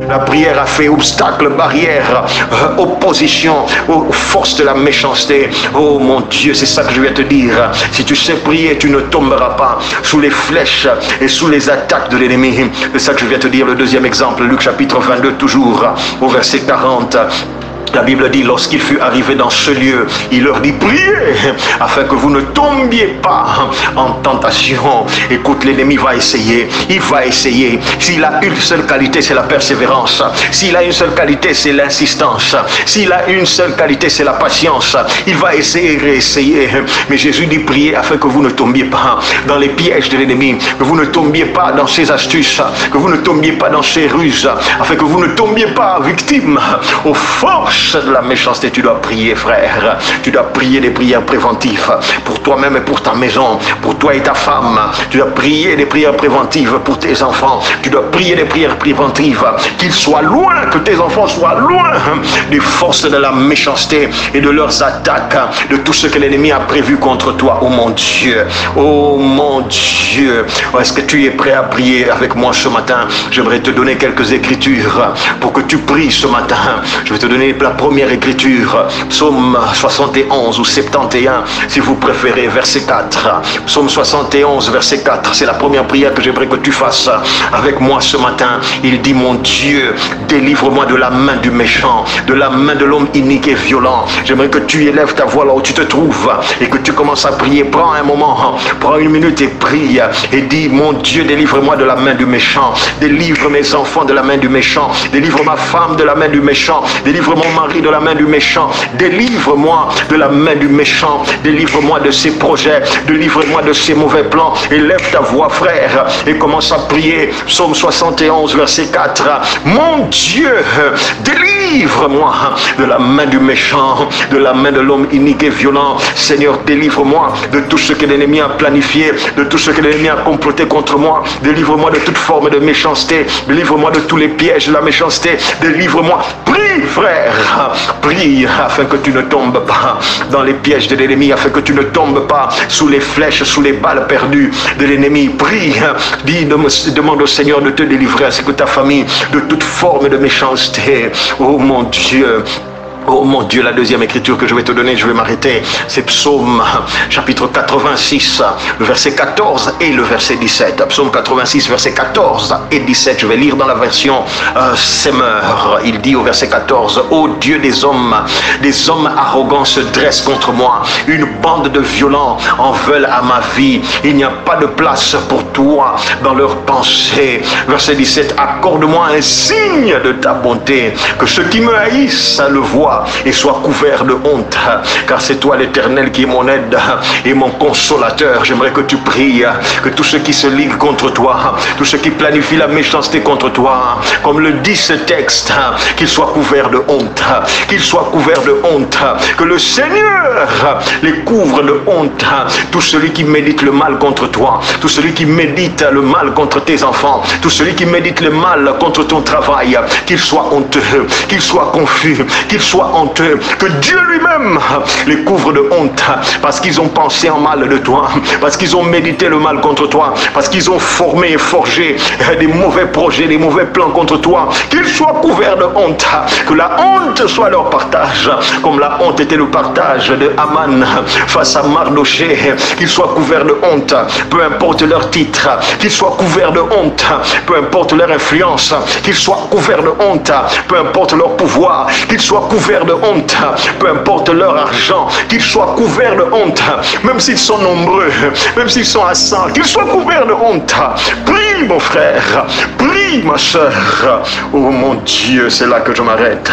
La prière a fait obstacle, barrière, opposition aux forces de la méchanceté. Oh mon Dieu, c'est ça que je vais te dire. Si tu sais prier, tu ne tomberas pas sous les flèches et sous les attaques de l'ennemi. C'est ça que je vais te dire. Le deuxième exemple, Luc chapitre 22, toujours au verset 40. La Bible dit, lorsqu'il fut arrivé dans ce lieu, il leur dit, priez, afin que vous ne tombiez pas en tentation. Écoute, l'ennemi va essayer, il va essayer. S'il a une seule qualité, c'est la persévérance. S'il a une seule qualité, c'est l'insistance. S'il a une seule qualité, c'est la patience. Il va essayer et réessayer. Mais Jésus dit, priez, afin que vous ne tombiez pas dans les pièges de l'ennemi, que vous ne tombiez pas dans ses astuces, que vous ne tombiez pas dans ses ruses, afin que vous ne tombiez pas victime aux forces de la méchanceté. Tu dois prier, frère. Tu dois prier des prières préventives pour toi-même et pour ta maison, pour toi et ta femme. Tu dois prier des prières préventives pour tes enfants. Tu dois prier des prières préventives qu'ils soient loin, que tes enfants soient loin des forces de la méchanceté et de leurs attaques, de tout ce que l'ennemi a prévu contre toi. Oh mon Dieu, oh mon Dieu. Est-ce que tu es prêt à prier avec moi ce matin? J'aimerais te donner quelques écritures pour que tu pries ce matin. Je vais te donner la première écriture, psaume 71 ou 71 si vous préférez, verset 4. Psaume 71 verset 4, c'est la première prière que j'aimerais que tu fasses avec moi ce matin. Il dit, mon Dieu, délivre-moi de la main du méchant, de la main de l'homme inique et violent. J'aimerais que tu élèves ta voix là où tu te trouves et que tu commences à prier. Prends un moment, prends une minute et prie et dis, mon Dieu, délivre-moi de la main du méchant, délivre mes enfants de la main du méchant, délivre ma femme de la main du méchant, délivre mon mari de la main du méchant, délivre-moi de la main du méchant, délivre-moi de ses projets, délivre-moi de ses mauvais plans. Élève ta voix, frère, et commence à prier. Psaume 71 verset 4, mon Dieu, délivre-moi de la main du méchant, de la main de l'homme inique et violent. Seigneur, délivre-moi de tout ce que l'ennemi a planifié, de tout ce que l'ennemi a comploté contre moi. Délivre-moi de toute forme de méchanceté, délivre-moi de tous les pièges de la méchanceté, délivre-moi. Prie, frère, prie afin que tu ne tombes pas dans les pièges de l'ennemi, afin que tu ne tombes pas sous les flèches, sous les balles perdues de l'ennemi. Prie, dis, demande au Seigneur de te délivrer ainsi que ta famille de toute forme de méchanceté. Oh mon Dieu. Oh mon Dieu, la deuxième écriture que je vais te donner, je vais m'arrêter, c'est Psaume chapitre 86, le verset 14 et le verset 17. Psaume 86, verset 14 et 17, je vais lire dans la version Semeur. Il dit au verset 14, ô Dieu des hommes arrogants se dressent contre moi, une bande de violents en veulent à ma vie, il n'y a pas de place pour toi dans leurs pensées. Verset 17, accorde-moi un signe de ta bonté, que ceux qui me haïssent le voient et sois couvert de honte, car c'est toi l'Éternel qui est mon aide et mon consolateur. J'aimerais que tu pries que tous ceux qui se liguent contre toi, tous ceux qui planifient la méchanceté contre toi, comme le dit ce texte, qu'ils soient couverts de honte, qu'ils soient couverts de honte, que le Seigneur les couvre de honte. Tout celui qui médite le mal contre toi, tout celui qui médite le mal contre tes enfants, tout celui qui médite le mal contre ton travail, qu'il soit honteux, qu'il soit confus, qu'il soit honteux, que Dieu lui-même les couvre de honte, parce qu'ils ont pensé en mal de toi, parce qu'ils ont médité le mal contre toi, parce qu'ils ont formé et forgé des mauvais projets, des mauvais plans contre toi, qu'ils soient couverts de honte, que la honte soit leur partage, comme la honte était le partage de Haman face à Mardoché, qu'ils soient couverts de honte, peu importe leur titre, qu'ils soient couverts de honte, peu importe leur influence, qu'ils soient couverts de honte, peu importe leur pouvoir, qu'ils soient couverts de honte, peu importe leur argent, qu'ils soient couverts de honte, même s'ils sont nombreux, même s'ils sont à 100, qu'ils soient couverts de honte. Prie mon frère, prie ma soeur. Oh mon Dieu, c'est là que je m'arrête.